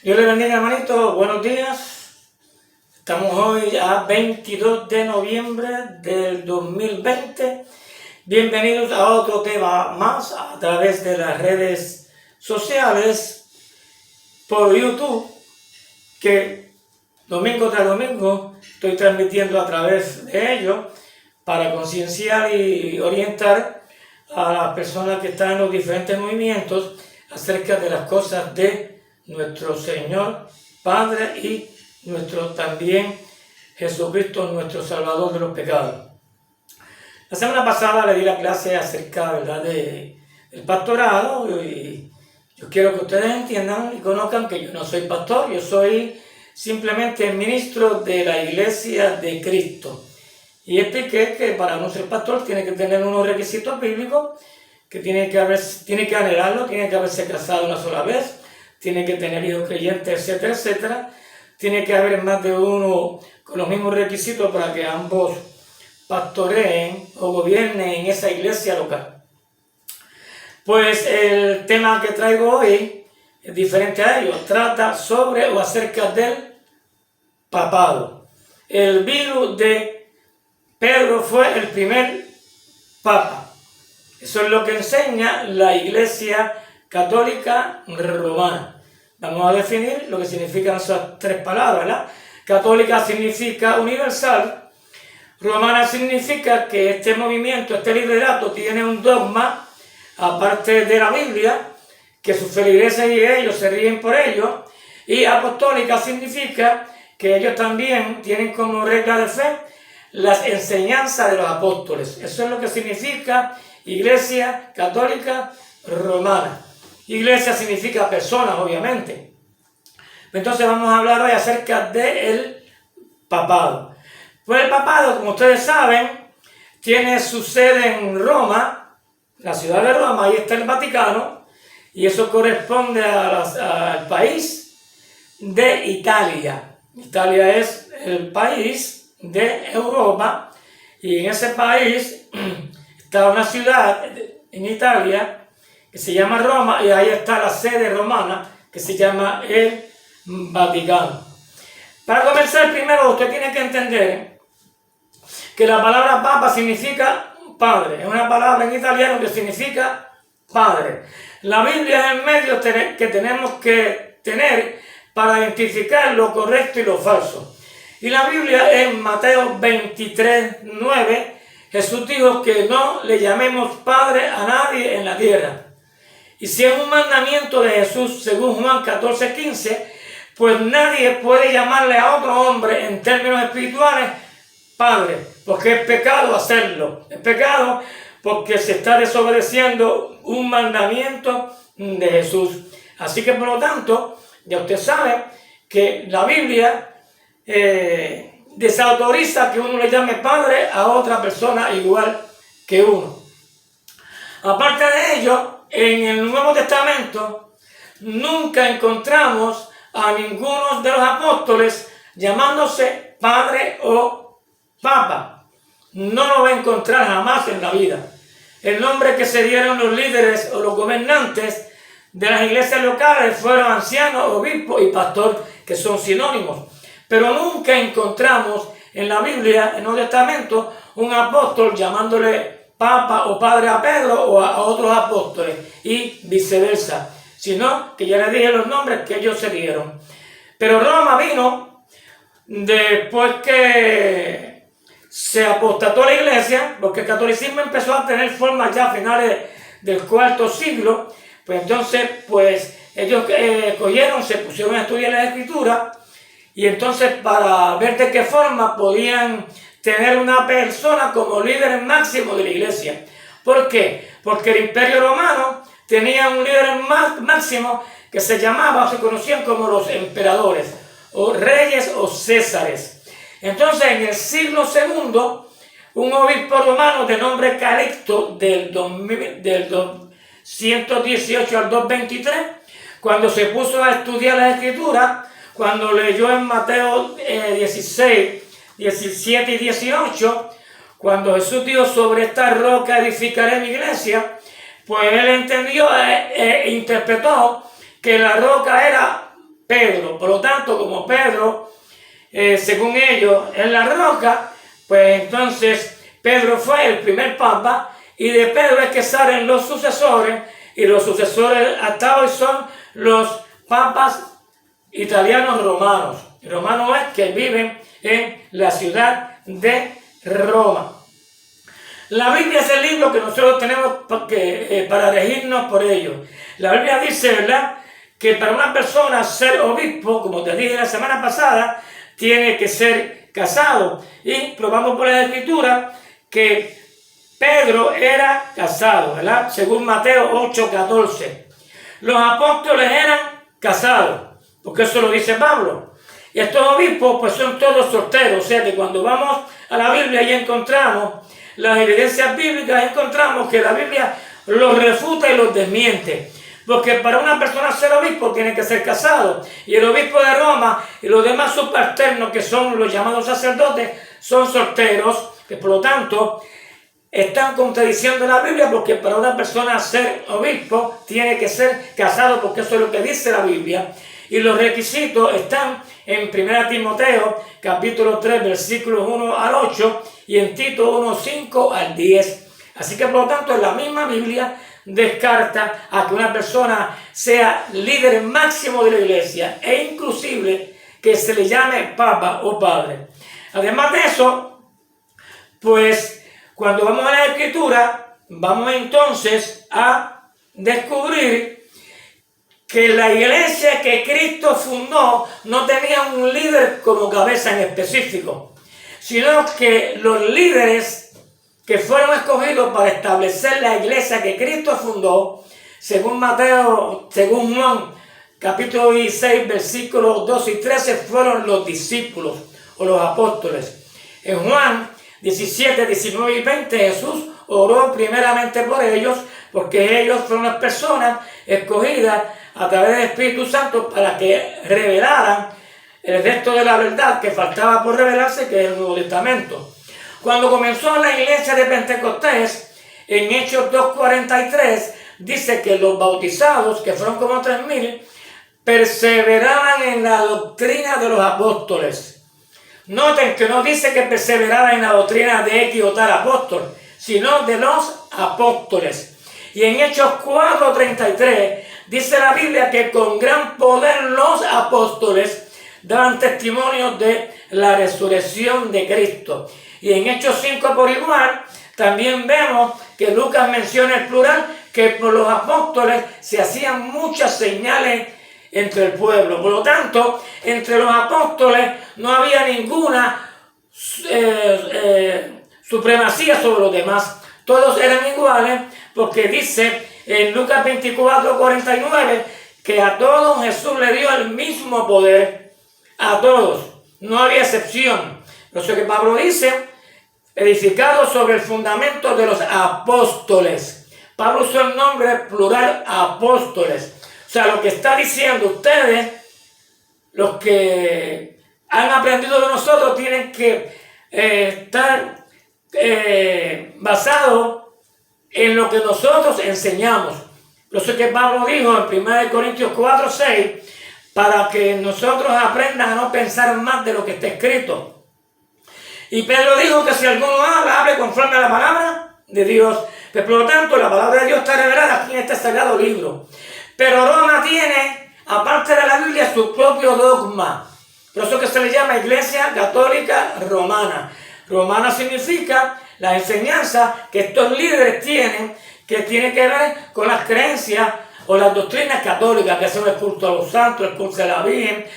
Dios le bendiga, hermanito. Buenos días. Estamos hoy a 22 de noviembre del 2020. Bienvenidos a otro tema más a través de las redes sociales por YouTube, que domingo tras domingo estoy transmitiendo a través de ello para concienciar y orientar a las personas que están en los diferentes movimientos acerca de las cosas de nuestro Señor Padre y nuestro también Jesucristo, nuestro Salvador de los pecados. La semana pasada le di la clase acerca, ¿verdad?, del pastorado, y yo quiero que ustedes entiendan y conozcan que yo no soy pastor, yo soy simplemente ministro de la Iglesia de Cristo. Y expliqué que para no ser pastor tiene que tener unos requisitos bíblicos, que tiene que anhelarlo, tiene que haberse casado una sola vez, tiene que tener hijos creyentes, etcétera, etcétera. Tiene que haber más de uno con los mismos requisitos para que ambos pastoreen o gobiernen en esa iglesia local. Pues el tema que traigo hoy es diferente a ello. Trata sobre o acerca del papado. El virus de Pedro fue el primer papa. Eso es lo que enseña la Iglesia Católica Romana. Vamos a definir lo que significan esas tres palabras, ¿verdad? Católica significa universal. Romana significa que este movimiento, este liderato tiene un dogma, aparte de la Biblia, que sus feligreses y ellos se ríen por ello. Y apostólica significa que ellos también tienen como regla de fe las enseñanzas de los apóstoles. Eso es lo que significa Iglesia Católica Romana. Iglesia significa personas, obviamente. Entonces vamos a hablar hoy acerca del papado. Pues el papado, como ustedes saben, tiene su sede en Roma, la ciudad de Roma, ahí está el Vaticano, y eso corresponde al país de Italia. Italia es el país de Europa, y en ese país está una ciudad en Italia que se llama Roma, y ahí está la sede romana que se llama el Vaticano. Para comenzar, primero usted tiene que entender que la palabra papa significa padre. Es una palabra en italiano que significa padre. La Biblia es el medio que tenemos que tener para identificar lo correcto y lo falso. Y la Biblia en Mateo 23:9, Jesús dijo que no le llamemos padre a nadie en la tierra. Y si es un mandamiento de Jesús, según Juan 14:15, pues nadie puede llamarle a otro hombre en términos espirituales padre, porque es pecado hacerlo. Es pecado porque se está desobedeciendo un mandamiento de Jesús. Así que por lo tanto, ya usted sabe que la Biblia desautoriza que uno le llame padre a otra persona igual que uno. Aparte de ello, en el Nuevo Testamento nunca encontramos a ninguno de los apóstoles llamándose padre o papa. No lo va a encontrar jamás en la vida. El nombre que se dieron los líderes o los gobernantes de las iglesias locales fueron ancianos, obispo y pastor, que son sinónimos. Pero nunca encontramos en la Biblia, en el Nuevo Testamento, un apóstol llamándole papa o padre a Pedro o a otros apóstoles, y viceversa, sino que ya les dije los nombres que ellos se dieron. Pero Roma vino después que se apostató la iglesia, porque el catolicismo empezó a tener forma ya a finales del IV siglo. Pues entonces, pues ellos se pusieron a estudiar la escritura, y entonces para ver de qué forma podían tener una persona como líder máximo de la iglesia. ¿Por qué? Porque el Imperio Romano tenía un líder máximo que se conocían como los emperadores, o reyes o césares. Entonces, en el siglo II, un obispo romano de nombre Calixto, del 118 al 223, cuando se puso a estudiar la escritura, cuando leyó en Mateo 16, 17 y 18, cuando Jesús dijo: sobre esta roca edificaré mi iglesia, pues él entendió e interpretó que la roca era Pedro. Por lo tanto, como Pedro, según ellos, es la roca, pues entonces Pedro fue el primer papa, y de Pedro es que salen los sucesores, y los sucesores hasta hoy son los papas italianos romanos. Romanos es que viven en la ciudad de Roma. La Biblia es el libro que nosotros tenemos para regirnos por ello. La Biblia dice, ¿verdad?, que para una persona ser obispo, como te dije la semana pasada, tiene que ser casado. Y probamos por la Escritura que Pedro era casado, ¿verdad?, según Mateo 8:14. Los apóstoles eran casados, porque eso lo dice Pablo. Y estos obispos pues son todos solteros, o sea que cuando vamos a la Biblia y encontramos las evidencias bíblicas, encontramos que la Biblia los refuta y los desmiente. Porque para una persona ser obispo tiene que ser casado. Y el obispo de Roma y los demás subalternos, que son los llamados sacerdotes, son solteros, que por lo tanto están contradiciendo la Biblia, porque para una persona ser obispo tiene que ser casado, porque eso es lo que dice la Biblia. Y los requisitos están en 1 Timoteo, capítulo 3, versículos 1 al 8, y en Tito 1, 5 al 10. Así que, por lo tanto, en la misma Biblia descarta a que una persona sea líder máximo de la iglesia, e inclusive que se le llame papa o padre. Además de eso, pues, cuando vamos a la Escritura, vamos entonces a descubrir que la iglesia que Cristo fundó no tenía un líder como cabeza en específico, sino que los líderes que fueron escogidos para establecer la iglesia que Cristo fundó, según Juan, capítulo 16, versículos 12 y 13, fueron los discípulos o los apóstoles. En Juan 17, 19 y 20, Jesús oró primeramente por ellos, porque ellos fueron las personas escogidas a través del Espíritu Santo para que revelaran el resto de la verdad que faltaba por revelarse, que es el Nuevo Testamento. Cuando comenzó la iglesia de Pentecostés, en Hechos 2:43, dice que los bautizados, que fueron como 3,000, perseveraban en la doctrina de los apóstoles. Noten que no dice que perseveraban en la doctrina de X o tal apóstol, sino de los apóstoles. Y en Hechos 4:33 dice la Biblia que con gran poder los apóstoles daban testimonio de la resurrección de Cristo. Y en Hechos 5 por igual, también vemos que Lucas menciona el plural, que por los apóstoles se hacían muchas señales entre el pueblo. Por lo tanto, entre los apóstoles no había ninguna supremacía sobre los demás. Todos eran iguales, porque dice en Lucas 24:49 que a todos Jesús le dio el mismo poder. A todos, no había excepción. Por eso que Pablo dice, edificado sobre el fundamento de los apóstoles. Pablo usó el nombre plural apóstoles. O sea, lo que está diciendo ustedes, los que han aprendido de nosotros, tienen que estar basados en lo que nosotros enseñamos. Por eso que Pablo dijo en 1 Corintios 4:6, para que nosotros aprendan a no pensar más de lo que está escrito. Y Pedro dijo que si alguno habla, hable conforme a la palabra de Dios. Pues, por lo tanto, la palabra de Dios está revelada aquí en este sagrado libro. Pero Roma tiene, aparte de la Biblia, su propio dogma. Por eso que se le llama Iglesia Católica Romana. Romana significa la enseñanza que estos líderes tienen, que tiene que ver con las creencias o las doctrinas católicas, que son el culto a los santos, el culto a la Virgen,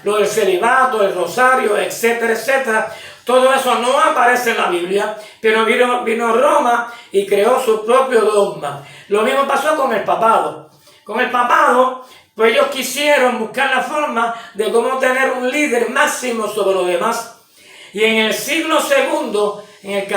lo del celibato, el rosario, etcétera, etcétera. Todo eso no aparece en la Biblia, pero vino Roma y creó su propio dogma. Lo mismo pasó con el papado. Con el papado, pues ellos quisieron buscar la forma de cómo tener un líder máximo sobre los demás. Y en el siglo segundo, en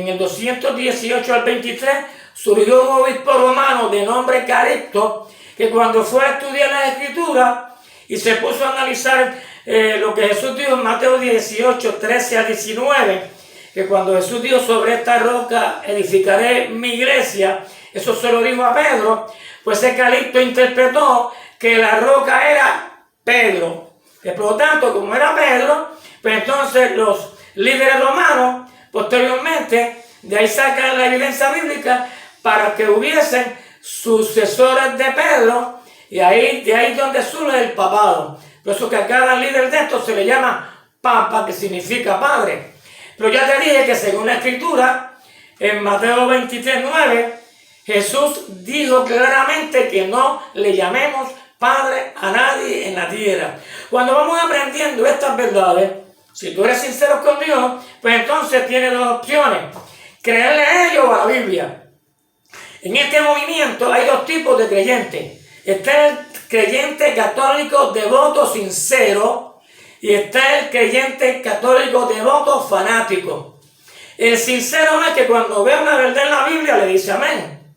el 218 al 23, surgió un obispo romano de nombre Calixto, que cuando fue a estudiar la Escritura y se puso a analizar lo que Jesús dijo en Mateo 18, 13 al 19, que cuando Jesús dijo sobre esta roca edificaré mi iglesia, eso se lo dijo a Pedro, pues ese Calixto interpretó que la roca era Pedro. Que por lo tanto, como era Pedro, pues entonces los líderes romanos, posteriormente, de ahí sacan la evidencia bíblica para que hubiesen sucesores de Pedro, y de ahí donde surge el papado. Por eso que a cada líder de estos se le llama papa, que significa padre. Pero ya te dije que según la Escritura, en Mateo 23:9, Jesús dijo claramente que no le llamemos padre a nadie en la tierra. Cuando vamos aprendiendo estas verdades, si tú eres sincero con Dios, pues entonces tienes dos opciones: creerle a ellos o a la Biblia. En este movimiento hay dos tipos de creyentes. Está el creyente católico devoto sincero y está el creyente católico devoto fanático. El sincero es que cuando ve una verdad en la Biblia le dice amén.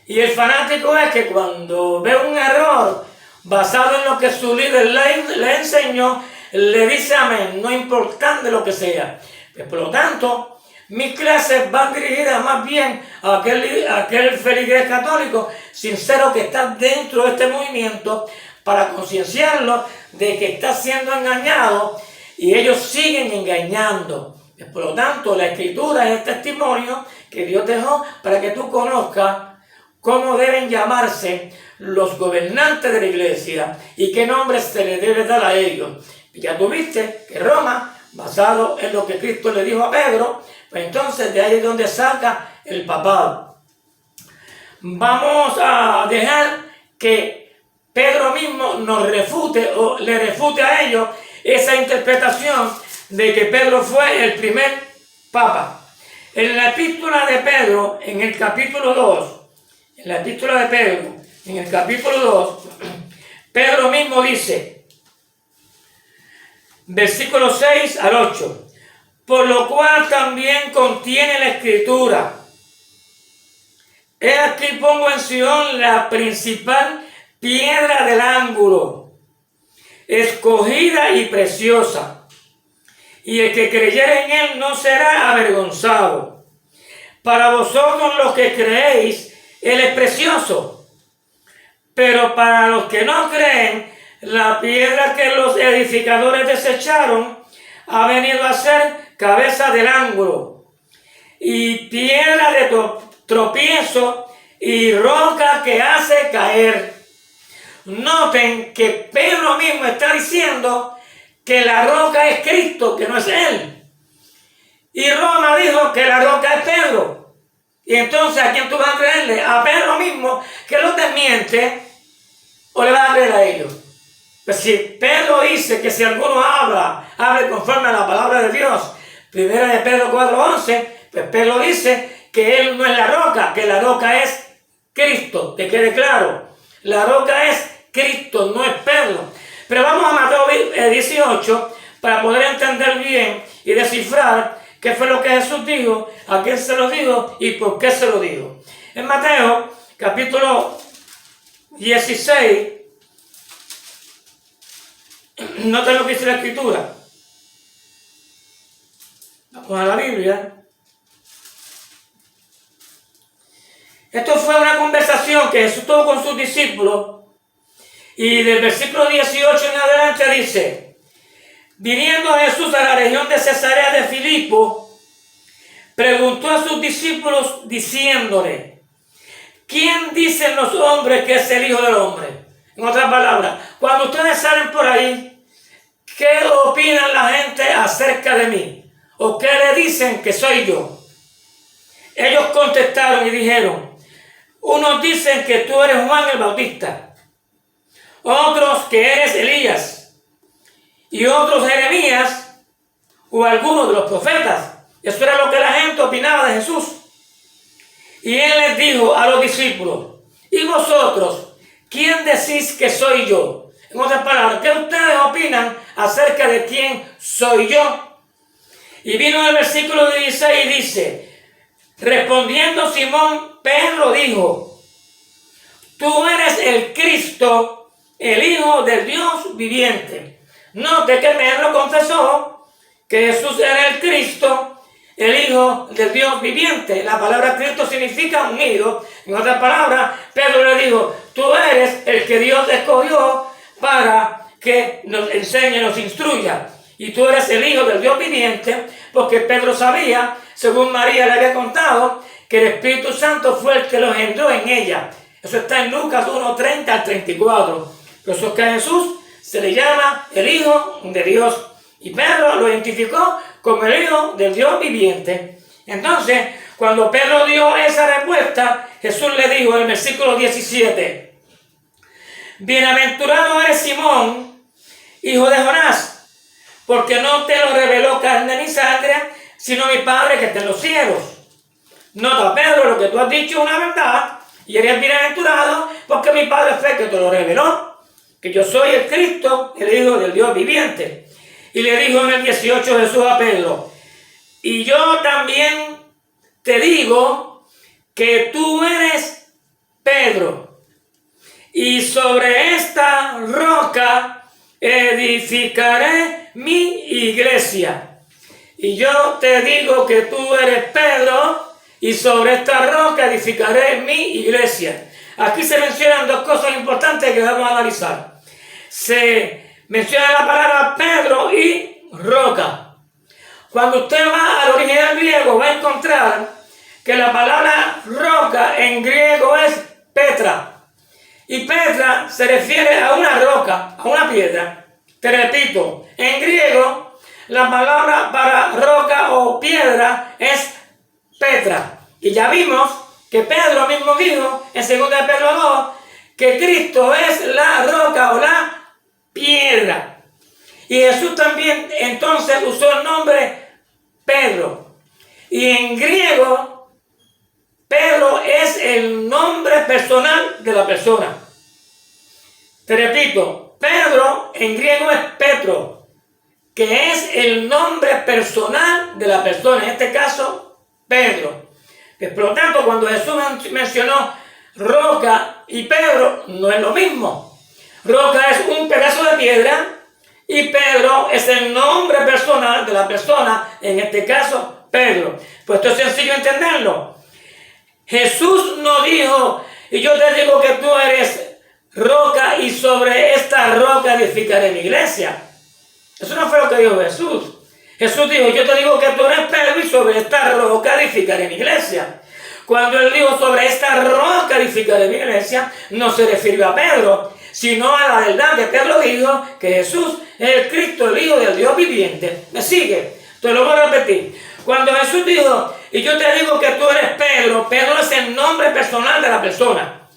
Y el fanático es que cuando ve un error basado en lo que su líder le enseñó, le dice amén, no importante lo que sea. Pues, por lo tanto, mis clases van dirigidas más bien a aquel feligrés católico sincero que está dentro de este movimiento, para concienciarlo de que está siendo engañado y ellos siguen engañando. Por lo tanto, la Escritura es el testimonio que Dios dejó para que tú conozcas cómo deben llamarse los gobernantes de la iglesia y qué nombre se le debe dar a ellos. Y ya tuviste que Roma, basado en lo que Cristo le dijo a Pedro, pues entonces de ahí es donde saca el papado. Vamos a dejar que Pedro mismo nos refute o le refute a ellos esa interpretación de que Pedro fue el primer papa. En la epístola de Pedro, en el capítulo 2, Pedro mismo dice, versículos 6 al 8, por lo cual también contiene la Escritura: he aquí pongo en Sion la principal piedra del ángulo, escogida y preciosa, y el que creyere en él no será avergonzado. Para vosotros los que creéis, él es precioso, pero para los que no creen, la piedra que los edificadores desecharon ha venido a ser cabeza del ángulo, y piedra de tropiezo, y roca que hace caer. Noten que Pedro mismo está diciendo que la roca es Cristo, que no es él. Y Roma dijo que la roca es Pedro. Y entonces, ¿a quién tú vas a creerle? ¿A Pedro mismo, que lo desmiente, o le vas a creer a ellos? Pues si Pedro dice que si alguno hable conforme a la palabra de Dios, primera de Pedro 4:11, pues Pedro dice que él no es la roca, que la roca es Cristo, que quede claro. La roca es Cristo, no es Pedro. Pero vamos a Mateo 18 para poder entender bien y descifrar qué fue lo que Jesús dijo, a quién se lo dijo y por qué se lo dijo. En Mateo capítulo 16, noten lo que dice la Escritura. Vamos a la Biblia. Esto fue una conversación que Jesús tuvo con sus discípulos, y del versículo 18 en adelante dice: viniendo Jesús a la región de Cesarea de Filipo, preguntó a sus discípulos diciéndole: ¿quién dicen los hombres que es el Hijo del Hombre? En otras palabras, cuando ustedes salen por ahí, ¿qué opinan la gente acerca de mí? ¿O qué le dicen que soy yo? Ellos contestaron y dijeron: unos dicen que tú eres Juan el Bautista, otros que eres Elías, y otros Jeremías o algunos de los profetas. Eso era lo que la gente opinaba de Jesús. Y él les dijo a los discípulos: ¿y vosotros, quién decís que soy yo? En otras palabras, ¿qué ustedes opinan acerca de quién soy yo? Y vino el versículo 16 y dice: respondiendo Simón, Pedro dijo: tú eres el Cristo, el Hijo del Dios viviente. Note que Pedro confesó que Jesús era el Cristo, el Hijo del Dios viviente. La palabra Cristo significa unido. En otras palabras, Pedro le dijo, tú eres el que Dios escogió para que nos enseñe, nos instruya. Y tú eres el Hijo del Dios viviente, porque Pedro sabía, según María le había contado, que el Espíritu Santo fue el que lo engendró en ella. Eso está en Lucas 1:30 al 34. Por eso es que a Jesús se le llama el Hijo de Dios. Y Pedro lo identificó como el Hijo del Dios viviente. Entonces, cuando Pedro dio esa respuesta, Jesús le dijo en el versículo 17, bienaventurado eres Simón, hijo de Jonás, porque no te lo reveló carne ni sangre, sino mi Padre que está en los cielos. Nota, Pedro, lo que tú has dicho es una verdad, y eres bienaventurado porque mi Padre fue el que te lo reveló, que yo soy el Cristo, el Hijo del Dios viviente. Y le dijo en el 18 Jesús a Pedro, y yo también te digo que tú eres Pedro, y sobre esta roca edificaré mi iglesia. Y yo te digo que tú eres Pedro, y sobre esta roca edificaré mi iglesia. Aquí se mencionan dos cosas importantes que vamos a analizar. Se menciona la palabra Pedro y roca. Cuando usted va al original griego, va a encontrar que la palabra roca en griego es Petra. Y Petra se refiere a una roca, a una piedra. Te repito, en griego la palabra para roca o piedra es Petra. Y ya vimos que Pedro mismo dijo en 2 Pedro 2 que Cristo es la roca o la piedra. Y Jesús también entonces usó el nombre Pedro. Y en griego, Pedro es el nombre personal de la persona. Te repito, Pedro en griego es Petro, que es el nombre personal de la persona, en este caso, Pedro. Por lo tanto, cuando Jesús mencionó roca y Pedro, no es lo mismo. Roca es un pedazo de piedra y Pedro es el nombre personal de la persona, en este caso, Pedro. Pues esto es sencillo entenderlo. Jesús no dijo, y yo te digo que tú eres roca y sobre esta roca edificaré mi iglesia. Eso no fue lo que dijo Jesús. Jesús dijo, yo te digo que tú eres Pedro y sobre esta roca edificaré mi iglesia. Cuando él dijo sobre esta roca edificaré mi iglesia, no se refirió a Pedro, sino a la verdad que Pedro dijo que Jesús es el Cristo, el Hijo del Dios viviente. ¿Me sigue? Te lo voy a repetir. Cuando Jesús dijo, y yo te digo que tú eres Pedro, Pedro es el nombre personal de la persona.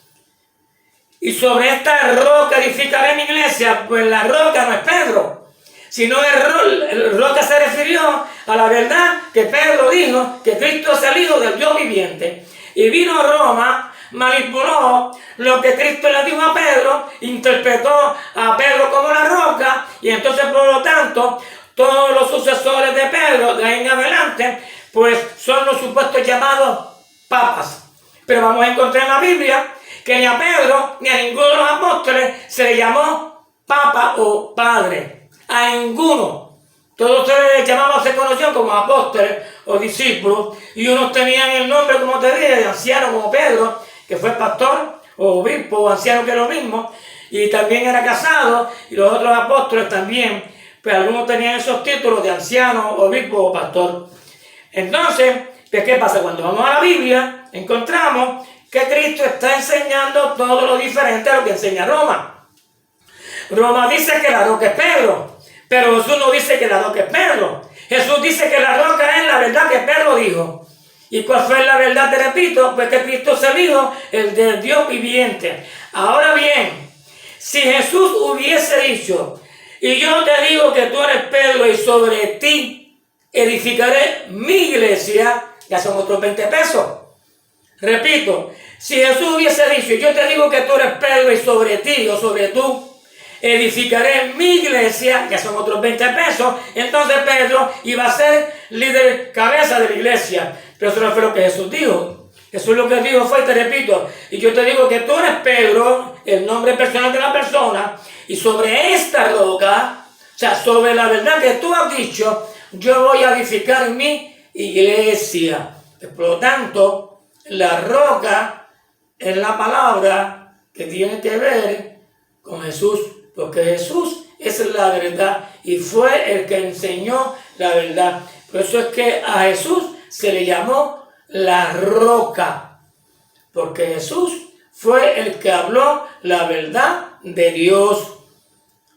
Y sobre esta roca edificaré mi iglesia, pues la roca no es Pedro, sino el roca se refirió a la verdad que Pedro dijo, que Cristo es el Hijo del Dios viviente. Y vino Roma, manipuló lo que Cristo le dijo a Pedro, interpretó a Pedro como la roca, y entonces por lo tanto, todos los sucesores de Pedro, de ahí en adelante, pues son los supuestos llamados papas. Pero vamos a encontrar en la Biblia que ni a Pedro ni a ninguno de los apóstoles se le llamó papa o padre. A ninguno. Todos ustedes llamaban, se conocían como apóstoles o discípulos, y unos tenían el nombre, como te dije, de anciano como Pedro, que fue pastor o obispo o anciano, que es lo mismo, y también era casado, y los otros apóstoles también, pues algunos tenían esos títulos de anciano, obispo o pastor. Entonces, pues, ¿qué pasa? Cuando vamos a la Biblia, encontramos que Cristo está enseñando todo lo diferente a lo que enseña Roma. Roma dice que la roca es Pedro, pero Jesús no dice que la roca es Pedro. Jesús dice que la roca es la verdad que Pedro dijo. ¿Y cuál fue la verdad? Te repito, pues que Cristo es el Hijo, el del Dios viviente. Ahora bien, si Jesús hubiese dicho, y yo te digo que tú eres Pedro y sobre ti edificaré mi iglesia, ya son otros 20 pesos. Repito, si Jesús hubiese dicho, yo te digo que tú eres Pedro y sobre ti o sobre tú edificaré mi iglesia, que son otros 20 pesos, entonces Pedro iba a ser líder, cabeza de la iglesia. Pero eso no fue lo que Jesús dijo. Jesús lo que dijo fue, te repito, y yo te digo que tú eres Pedro, el nombre personal de la persona, y sobre esta roca, o sea, sobre la verdad que tú has dicho, yo voy a edificar mi iglesia. Por lo tanto, la roca es la palabra que tiene que ver con Jesús, porque Jesús es la verdad y fue el que enseñó la verdad. Por eso es que a Jesús se le llamó la roca, porque Jesús fue el que habló la verdad de Dios.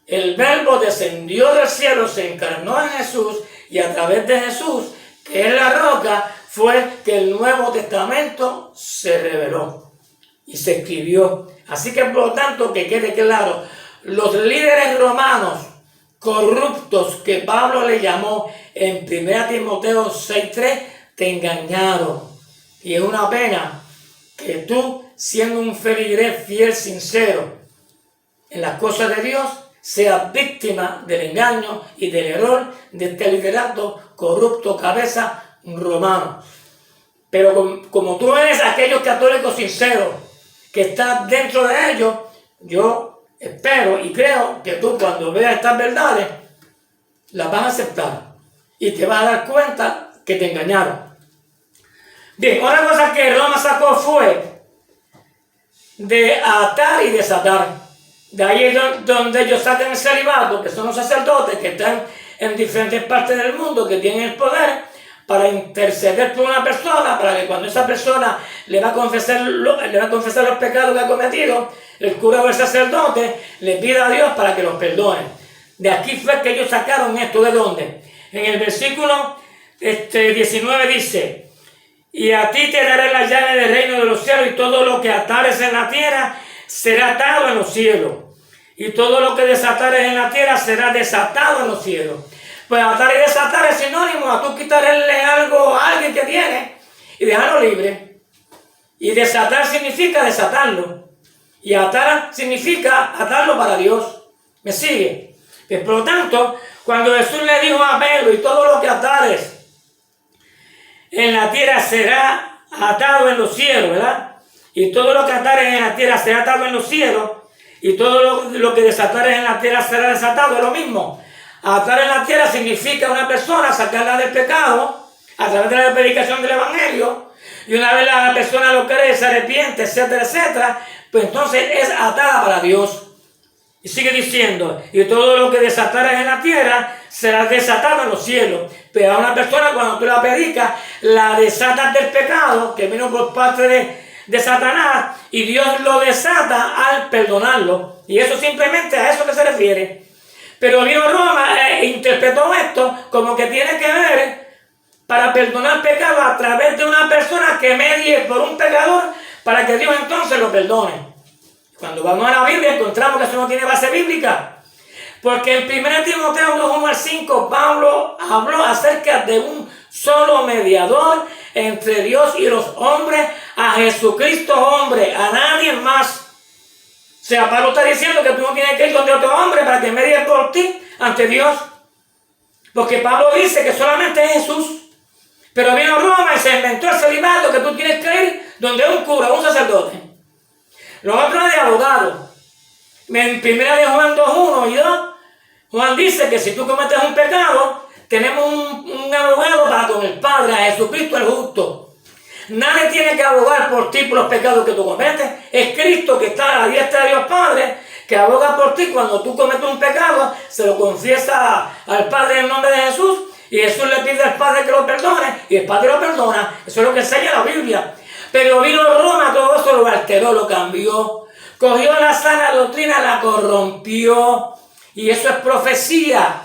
El Verbo descendió del cielo, se encarnó en Jesús y a través de Jesús, que es la roca, fue que el Nuevo Testamento se reveló y se escribió. Así que por lo tanto, que quede claro, los líderes romanos corruptos que Pablo le llamó en 1 Timoteo 6:3 te engañaron. Y es una pena que tú, siendo un feligrés fiel, sincero en las cosas de Dios, seas víctima del engaño y del error de este liderato corrupto cabeza romano. Pero como tú eres aquellos católicos sinceros que estás dentro de ellos, yo espero y creo que tú, cuando veas estas verdades, las vas a aceptar y te vas a dar cuenta que te engañaron. Bien, otra cosa que Roma sacó fue de atar y desatar. De ahí es donde ellos sacan el celibato, que son los sacerdotes que están en diferentes partes del mundo, que tienen el poder para interceder por una persona, para que cuando esa persona le va a confesar los pecados que ha cometido, el cura o el sacerdote le pida a Dios para que los perdone. De aquí fue que ellos sacaron esto. ¿De dónde? En el versículo 19 dice: y a ti te daré la llave del reino de los cielos, y todo lo que atares en la tierra será atado en los cielos, y todo lo que desatares en la tierra será desatado en los cielos. Pues atar y desatar es sinónimo a tú quitarle algo a alguien que tiene y dejarlo libre. Y desatar significa desatarlo, y atar significa atarlo para Dios. ¿Me sigue? Pues por lo tanto, cuando Jesús le dijo a Pedro: y todo lo que atares en la tierra será atado en los cielos, ¿verdad? Y todo lo que atares en la tierra será atado en los cielos, y todo lo que desatares en la tierra será desatado. Es lo mismo. Atar en la tierra significa una persona sacarla del pecado a través de la predicación del Evangelio, y una vez la persona lo cree, se arrepiente, etcétera, etcétera, pues entonces es atada para Dios. Y sigue diciendo: y todo lo que desatares en la tierra será desatado en los cielos. Pero a una persona, cuando tú la predicas, la desatas del pecado que vino por parte de Satanás, y Dios lo desata al perdonarlo. Y eso simplemente a eso que se refiere. Pero vino Roma e interpretó esto como que tiene que ver para perdonar pecado a través de una persona que medie por un pecador para que Dios entonces lo perdone. Cuando vamos a la Biblia encontramos que eso no tiene base bíblica. Porque en 1 Timoteo 2:1-5 Pablo habló acerca de un solo mediador entre Dios y los hombres, a Jesucristo hombre, a nadie más. O sea, Pablo está diciendo que tú no tienes que ir donde otro hombre para que medie por ti ante Dios. Porque Pablo dice que solamente es Jesús. Pero vino Roma y se inventó el celibato, que tú tienes que ir donde un cura, un sacerdote. Lo otro es de abogado. En 1 de Juan 2:1 y 2, Juan dice que si tú cometes un pecado, tenemos un abogado para con el Padre, a Jesucristo el justo. Nadie tiene que abogar por ti por los pecados que tú cometes. Es Cristo que está a la diestra de Dios Padre, que aboga por ti. Cuando tú cometes un pecado, se lo confiesa al Padre en nombre de Jesús, y Jesús le pide al Padre que lo perdone, y el Padre lo perdona. Eso es lo que enseña la Biblia. Pero vino Roma, todo eso lo alteró, lo cambió. Cogió la sana doctrina, la corrompió. Y eso es profecía.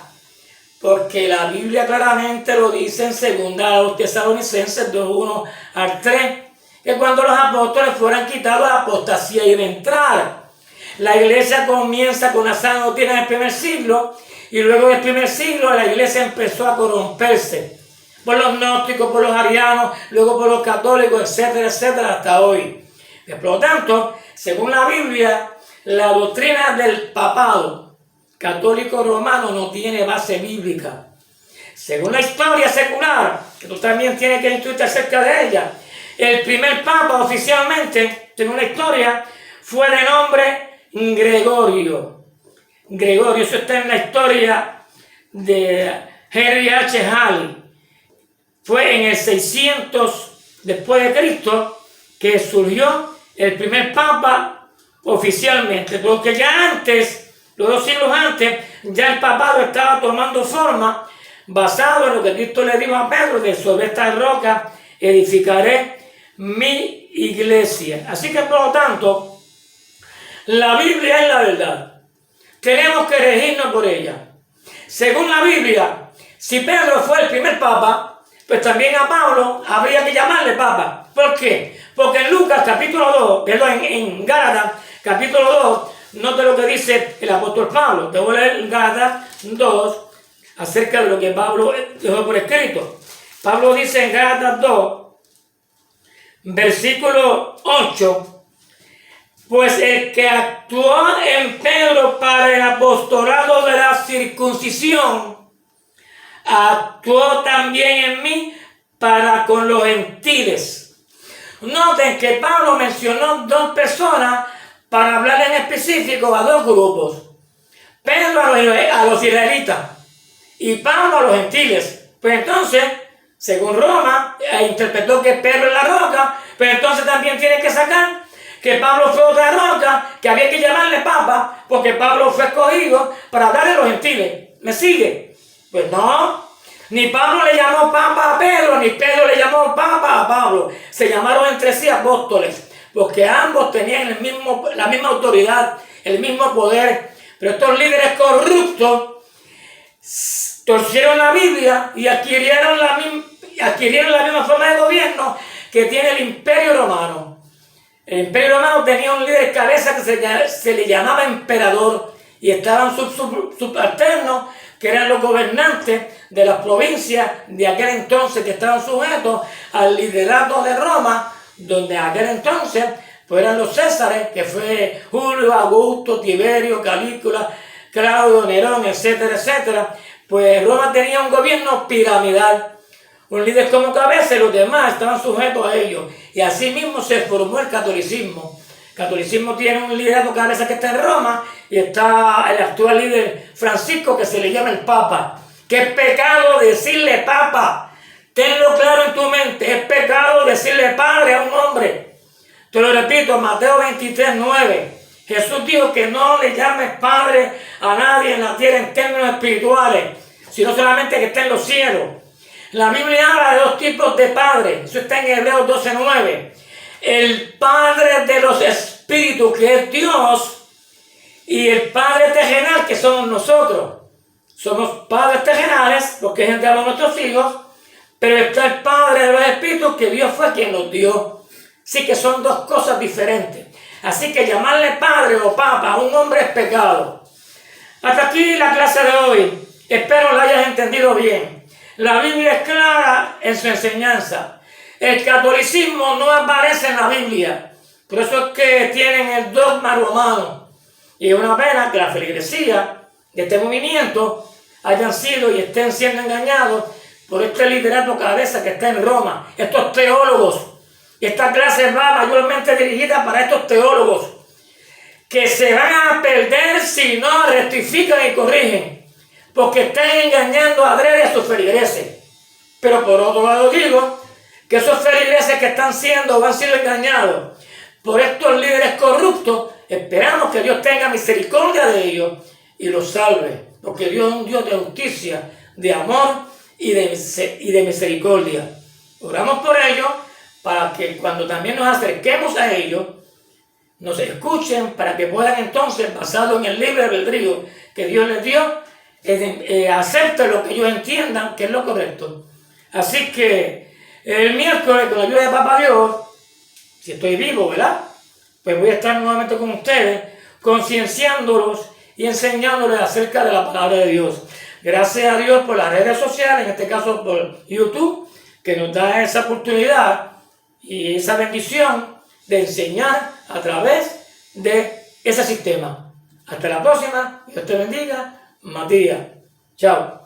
Porque la Biblia claramente lo dice en 2 Tesalonicenses 2:1-3, que cuando los apóstoles fueran quitados, la apostasía iba a entrar. La iglesia comienza con la sana doctrina en el primer siglo, y luego del primer siglo la iglesia empezó a corromperse por los gnósticos, por los arianos, luego por los católicos, etcétera, etcétera, hasta hoy. Por lo tanto, según la Biblia, la doctrina del papado católico romano no tiene base bíblica. Según la historia secular, que tú también tienes que instruirte acerca de ella, el primer papa oficialmente, según la historia, fue de nombre Gregorio. Gregorio, eso está en la historia de Henry H. Halley. fue en el 600 después de Cristo que surgió el primer papa oficialmente, porque ya antes, los 2 siglos antes, ya el papado estaba tomando forma basado en lo que Cristo le dijo a Pedro, de sobre esta roca edificaré mi iglesia. Así que por lo tanto, la Biblia es la verdad. Tenemos que regirnos por ella. Según la Biblia, si Pedro fue el primer papa, pues también a Pablo habría que llamarle papa. ¿Por qué? Porque en Lucas capítulo 2, perdón, en Gálatas capítulo 2, note lo que dice el apóstol Pablo. Te voy a leer Gálatas 2 acerca de lo que Pablo dejó por escrito. Pablo dice en Gálatas 2, versículo 8, pues el que actuó en Pedro para el apostolado de la circuncisión, actuó también en mí para con los gentiles. Noten que Pablo mencionó 2 personas para hablar en específico a 2 grupos. Pedro a los israelitas y Pablo a los gentiles. Pues entonces, según Roma, interpretó que Pedro es la roca, pero entonces también tiene que sacar que Pablo fue otra roca, que había que llamarle papa, porque Pablo fue escogido para hablar a los gentiles. ¿Me sigue? Pues no. Ni Pablo le llamó papa a Pedro, ni Pedro le llamó papa a Pablo. Se llamaron entre sí apóstoles, porque ambos tenían la misma autoridad, el mismo poder. Pero estos líderes corruptos torcieron la Biblia y adquirieron la misma forma de gobierno que tiene el Imperio Romano. El Imperio Romano tenía un líder cabeza que se le llamaba emperador, y estaban subalternos, que eran los gobernantes de las provincias de aquel entonces, que estaban sujetos al liderato de Roma, donde aquel entonces pues eran los Césares, que fue Julio, Augusto, Tiberio, Calígula, Claudio, Nerón, etcétera, etcétera. Pues Roma tenía un gobierno piramidal, un líder como cabeza y los demás estaban sujetos a ellos. Y así mismo se formó el catolicismo. El catolicismo tiene un liderato cabeza que está en Roma, y está el actual líder Francisco, que se le llama el Papa. ¿Qué es pecado decirle Papa? Tenlo claro en tu mente, es pecado decirle Padre a un hombre. Te lo repito, Mateo 23:9. Jesús dijo que no le llames Padre a nadie en la tierra en términos espirituales, sino solamente que esté en los cielos. La Biblia habla de 2 tipos de padres. Eso está en Hebreos 12:9. El Padre de los espíritus, que es Dios, y el Padre terrenal, que somos nosotros. Somos padres terrenales, porque es entre nuestros hijos, pero está el Padre de los espíritus, que Dios fue quien nos dio. Así que son 2 cosas diferentes. Así que llamarle padre o papa a un hombre es pecado. Hasta aquí la clase de hoy. Espero la hayas entendido bien. La Biblia es clara en su enseñanza. El catolicismo no aparece en la Biblia. Por eso es que tienen el dogma romano. Y es una pena que la feligresía de este movimiento hayan sido y estén siendo engañados por este liderato cabeza que está en Roma. Estos teólogos. Esta clase va mayormente dirigida para estos teólogos, que se van a perder si no rectifican y corrigen, porque están engañando adrede a sus feligreses. Pero por otro lado digo que esos feligreses que están siendo o han sido engañados por estos líderes corruptos, esperamos que Dios tenga misericordia de ellos y los salve, porque Dios es un Dios de justicia, de amor y de misericordia. Oramos por ellos, para que cuando también nos acerquemos a ellos, nos escuchen, para que puedan entonces, basado en el libre albedrío que Dios les dio, acepten lo que ellos entiendan que es lo correcto. Así que el miércoles, con la ayuda de Papá Dios, si estoy vivo, ¿verdad?, pues voy a estar nuevamente con ustedes, concienciándolos y enseñándoles acerca de la palabra de Dios. Gracias a Dios por las redes sociales, en este caso por YouTube, que nos da esa oportunidad y esa bendición de enseñar a través de ese sistema. Hasta la próxima. Dios te bendiga. Matías. Chao.